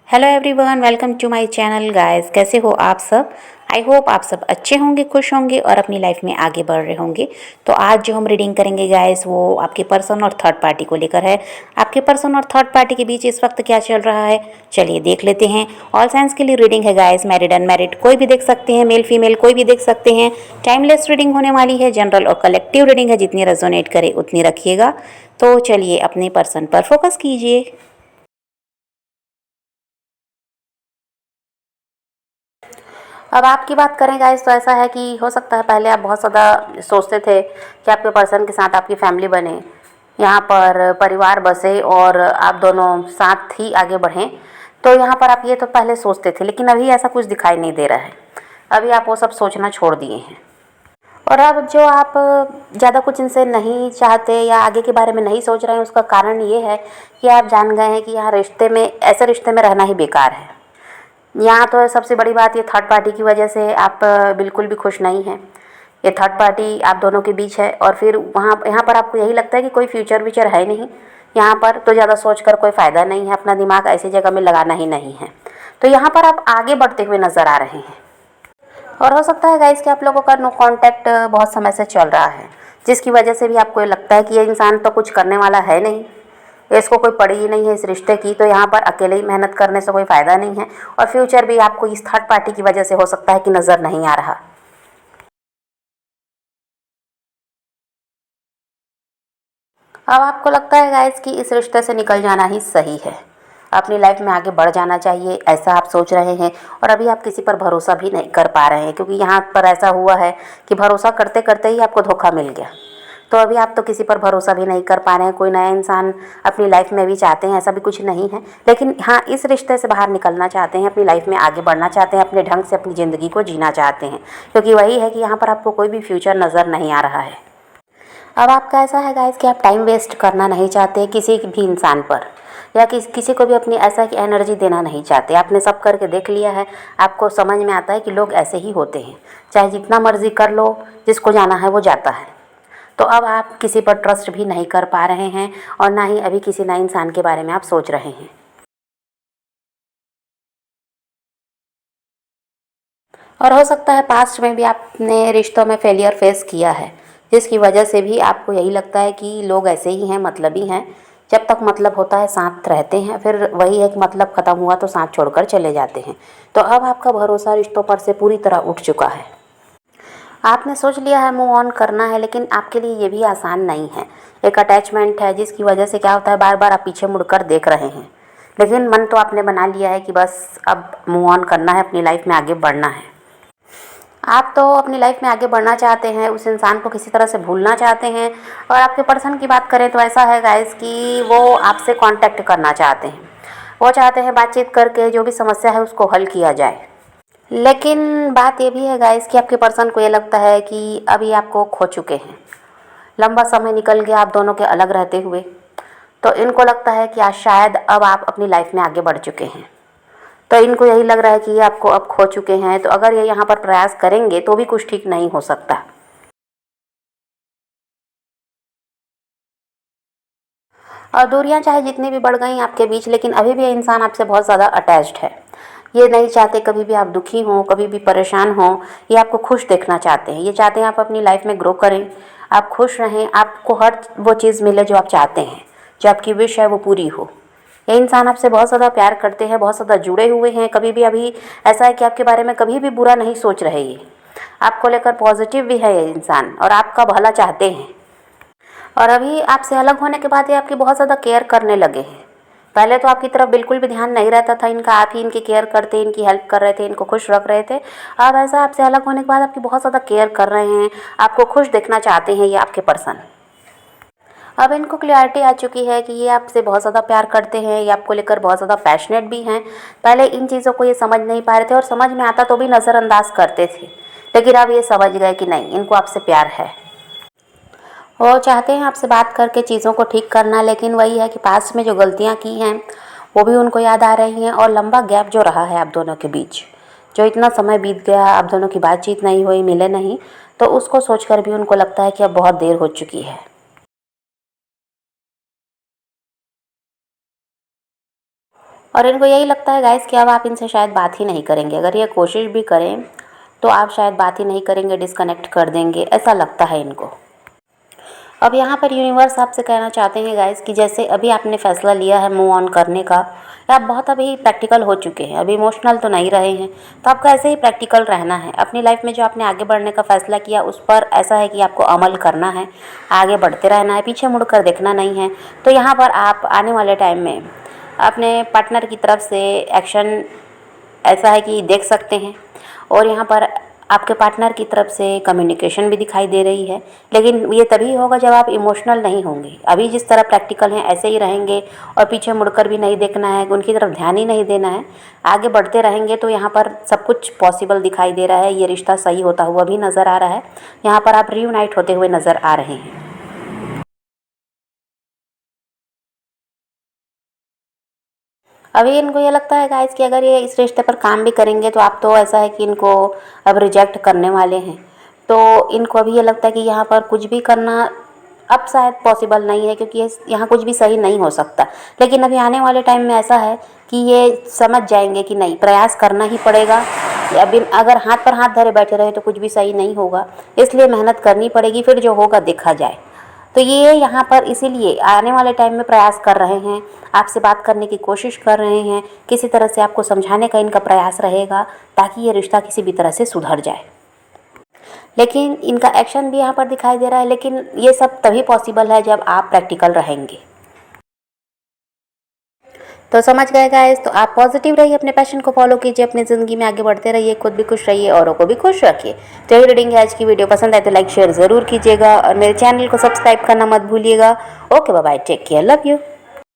Hello everyone, welcome to my channel guys. कैसे हो आप सब? आई होप आप सब अच्छे होंगे, खुश होंगे और अपनी लाइफ में आगे बढ़ रहे होंगे। तो आज जो हम रीडिंग करेंगे गाइस, वो आपके पर्सन और थर्ड पार्टी को लेकर है। आपके पर्सन और थर्ड पार्टी के बीच इस वक्त क्या चल रहा है, चलिए देख लेते हैं। ऑल साइंस के लिए रीडिंग है गाइस, मैरिड अनमैरिड कोई भी देख सकते हैं, मेल फीमेल कोई भी देख सकते हैं। टाइमलेस रीडिंग होने वाली है, जनरल और कलेक्टिव रीडिंग है, जितनी रेजोनेट करे उतनी रखिएगा। तो चलिए अपने पर्सन पर फोकस कीजिए। अब आपकी बात करें गाइस, तो ऐसा है कि हो सकता है पहले आप बहुत ज़्यादा सोचते थे कि आपके पर्सन के साथ आपकी फैमिली बने, यहाँ पर परिवार बसे और आप दोनों साथ ही आगे बढ़ें। तो यहाँ पर आप ये तो पहले सोचते थे, लेकिन अभी ऐसा कुछ दिखाई नहीं दे रहा है। अभी आप वो सब सोचना छोड़ दिए हैं। और अब जो आप ज़्यादा कुछ इनसे नहीं चाहते या आगे के बारे में नहीं सोच रहे हैं, उसका कारण ये है कि आप जान गए हैं कि यहाँ रिश्ते में, ऐसे रिश्ते में रहना ही बेकार है। यहाँ तो सबसे बड़ी बात ये थर्ड पार्टी की वजह से आप बिल्कुल भी खुश नहीं हैं। ये थर्ड पार्टी आप दोनों के बीच है और फिर वहाँ यहाँ पर आपको यही लगता है कि कोई फ्यूचर व्यूचर है नहीं। यहाँ पर तो ज़्यादा सोच कर कोई फ़ायदा नहीं है, अपना दिमाग ऐसी जगह में लगाना ही नहीं है। तो यहाँ पर आप आगे बढ़ते हुए नज़र आ रहे हैं। और हो सकता है गाइस कि आप लोगों का नो कांटेक्ट बहुत समय से चल रहा है, जिसकी वजह से भी आपको ये लगता है कि ये इंसान तो कुछ करने वाला है नहीं, इसको कोई पड़ी ही नहीं है इस रिश्ते की। तो यहाँ पर अकेले ही मेहनत करने से कोई फ़ायदा नहीं है और फ्यूचर भी आपको इस थर्ड पार्टी की वजह से हो सकता है कि नज़र नहीं आ रहा। अब आपको लगता है गाइस कि इस रिश्ते से निकल जाना ही सही है, अपनी लाइफ में आगे बढ़ जाना चाहिए, ऐसा आप सोच रहे हैं। और अभी आप किसी पर भरोसा भी नहीं कर पा रहे हैं, क्योंकि यहाँ पर ऐसा हुआ है कि भरोसा करते करते ही आपको धोखा मिल गया। तो अभी आप तो किसी पर भरोसा भी नहीं कर पा रहे हैं, कोई नया इंसान अपनी लाइफ में भी चाहते हैं, ऐसा भी कुछ नहीं है। लेकिन हाँ, इस रिश्ते से बाहर निकलना चाहते हैं, अपनी लाइफ में आगे बढ़ना चाहते हैं, अपने ढंग से अपनी ज़िंदगी को जीना चाहते हैं, क्योंकि वही है कि यहाँ पर आपको कोई भी फ्यूचर नज़र नहीं आ रहा है। अब आपका ऐसा है गाइस कि आप टाइम वेस्ट करना नहीं चाहते किसी भी इंसान पर, या किसी को भी अपनी ऐसा की एनर्जी देना नहीं चाहते। आपने सब करके देख लिया है, आपको समझ में आता है कि लोग ऐसे ही होते हैं, चाहे जितना मर्जी कर लो, जिसको जाना है वो जाता है। तो अब आप किसी पर ट्रस्ट भी नहीं कर पा रहे हैं और ना ही अभी किसी नए इंसान के बारे में आप सोच रहे हैं। और हो सकता है पास्ट में भी आपने रिश्तों में फेलियर फेस किया है, जिसकी वजह से भी आपको यही लगता है कि लोग ऐसे ही हैं, मतलबी हैं। जब तक मतलब होता है साथ रहते हैं, फिर वही है कि मतलब ख़त्म हुआ तो साथ छोड़कर चले जाते हैं। तो अब आपका भरोसा रिश्तों पर से पूरी तरह उठ चुका है। आपने सोच लिया है मूव ऑन करना है, लेकिन आपके लिए ये भी आसान नहीं है। एक अटैचमेंट है, जिसकी वजह से क्या होता है, बार बार आप पीछे मुड़कर देख रहे हैं। लेकिन मन तो आपने बना लिया है कि बस अब मूव ऑन करना है, अपनी लाइफ में आगे बढ़ना है। आप तो अपनी लाइफ में आगे बढ़ना चाहते हैं, उस इंसान को किसी तरह से भूलना चाहते हैं। और आपके पर्सन की बात करें तो ऐसा है गाइस कि वो आपसे कांटेक्ट करना चाहते हैं, वो चाहते हैं बातचीत करके जो भी समस्या है उसको हल किया जाए। लेकिन बात ये भी है गाइस कि आपके पर्सन को ये लगता है कि अभी आपको खो चुके हैं, लंबा समय निकल गया आप दोनों के अलग रहते हुए। तो इनको लगता है कि आज शायद अब आप अपनी लाइफ में आगे बढ़ चुके हैं। तो इनको यही लग रहा है कि ये आपको अब खो चुके हैं, तो अगर ये यहाँ पर प्रयास करेंगे तो भी कुछ ठीक नहीं हो सकता। और दूरियां चाहे जितनी भी बढ़ गई आपके बीच, लेकिन अभी भी ये इंसान आपसे बहुत ज़्यादा अटैच्ड है। ये नहीं चाहते कभी भी आप दुखी हों, कभी भी परेशान हों। ये आपको खुश देखना चाहते हैं, ये चाहते हैं आप अपनी लाइफ में ग्रो करें, आप खुश रहें, आपको हर वो चीज़ मिले जो आप चाहते हैं, जो आपकी विश है वो पूरी हो। ये इंसान आपसे बहुत ज़्यादा प्यार करते हैं, बहुत ज़्यादा जुड़े हुए हैं। कभी भी अभी ऐसा है कि आपके बारे में कभी भी बुरा नहीं सोच रहे, ये आपको लेकर पॉजिटिव भी है ये इंसान, और आपका भला चाहते हैं। और अभी आपसे अलग होने के बाद ये आपकी बहुत ज़्यादा केयर करने लगे हैं। पहले तो आपकी तरफ बिल्कुल भी ध्यान नहीं रहता था इनका, आप ही इनकी केयर करते, इनकी हेल्प कर रहे थे, इनको खुश रख रहे थे। अब ऐसा आपसे अलग होने के बाद आपकी बहुत ज़्यादा केयर कर रहे हैं, आपको खुश देखना चाहते हैं ये आपके पर्सन। अब इनको क्लियरिटी आ चुकी है कि ये आपसे बहुत ज़्यादा प्यार करते हैं, ये आपको लेकर बहुत ज़्यादा पैशनेट भी हैं। पहले इन चीज़ों को ये समझ नहीं पा रहे थे, और समझ में आता तो भी नज़रअंदाज करते थे। लेकिन अब ये समझ गए कि नहीं, इनको आपसे प्यार है। वो चाहते हैं आपसे बात करके चीज़ों को ठीक करना, लेकिन वही है कि पास्ट में जो गलतियाँ की हैं वो भी उनको याद आ रही हैं। और लंबा गैप जो रहा है आप दोनों के बीच, जो इतना समय बीत गया, आप दोनों की बातचीत नहीं हुई, मिले नहीं, तो उसको सोचकर भी उनको लगता है कि अब बहुत देर हो चुकी है। और इनको यही लगता है गाइस कि अब आप इनसे शायद बात ही नहीं करेंगे। अगर ये कोशिश भी करें तो आप शायद बात ही नहीं करेंगे, डिस्कनेक्ट कर देंगे, ऐसा लगता है इनको। अब यहाँ पर यूनिवर्स आपसे कहना चाहते हैं गाइस कि जैसे अभी आपने फ़ैसला लिया है मूव ऑन करने का, या आप बहुत अभी प्रैक्टिकल हो चुके हैं, अभी इमोशनल तो नहीं रहे हैं, तो आपको ऐसे ही प्रैक्टिकल रहना है। अपनी लाइफ में जो आपने आगे बढ़ने का फ़ैसला किया उस पर ऐसा है कि आपको अमल करना है, आगे बढ़ते रहना है, पीछे मुड़कर देखना नहीं है। तो यहाँ पर आप आने वाले टाइम में अपने पार्टनर की तरफ से एक्शन ऐसा है कि देख सकते हैं, और यहाँ पर आपके पार्टनर की तरफ से कम्युनिकेशन भी दिखाई दे रही है। लेकिन ये तभी होगा जब आप इमोशनल नहीं होंगे। अभी जिस तरह प्रैक्टिकल हैं ऐसे ही रहेंगे और पीछे मुड़कर भी नहीं देखना है, उनकी तरफ ध्यान ही नहीं देना है, आगे बढ़ते रहेंगे तो यहाँ पर सब कुछ पॉसिबल दिखाई दे रहा है। ये रिश्ता सही होता हुआ भी नज़र आ रहा है। यहाँ पर आप रीयूनाइट होते हुए नज़र आ रहे हैं। अभी इनको ये लगता है गाइस कि अगर ये इस रिश्ते पर काम भी करेंगे तो आप तो ऐसा है कि इनको अब रिजेक्ट करने वाले हैं। तो इनको अभी ये लगता है कि यहाँ पर कुछ भी करना अब शायद पॉसिबल नहीं है, क्योंकि यहाँ कुछ भी सही नहीं हो सकता। लेकिन अभी आने वाले टाइम में ऐसा है कि ये समझ जाएंगे कि नहीं, प्रयास करना ही पड़ेगा। अभी अगर हाथ पर हाथ धरे बैठे रहे तो कुछ भी सही नहीं होगा, इसलिए मेहनत करनी पड़ेगी, फिर जो होगा देखा जाए। तो ये यहाँ पर इसीलिए आने वाले टाइम में प्रयास कर रहे हैं, आपसे बात करने की कोशिश कर रहे हैं, किसी तरह से आपको समझाने का इनका प्रयास रहेगा ताकि ये रिश्ता किसी भी तरह से सुधर जाए। लेकिन इनका एक्शन भी यहाँ पर दिखाई दे रहा है, लेकिन ये सब तभी पॉसिबल है जब आप प्रैक्टिकल रहेंगे। तो समझ गए गाइस, तो आप पॉजिटिव रहिए, अपने पैशन को फॉलो कीजिए, अपनी ज़िंदगी में आगे बढ़ते रहिए, खुद भी खुश रहिए, औरों को भी खुश रखिए। तो यही रीडिंग है आज की। वीडियो पसंद आए तो लाइक शेयर ज़रूर कीजिएगा और मेरे चैनल को सब्सक्राइब करना मत भूलिएगा। Okay bye bye, take care, love you.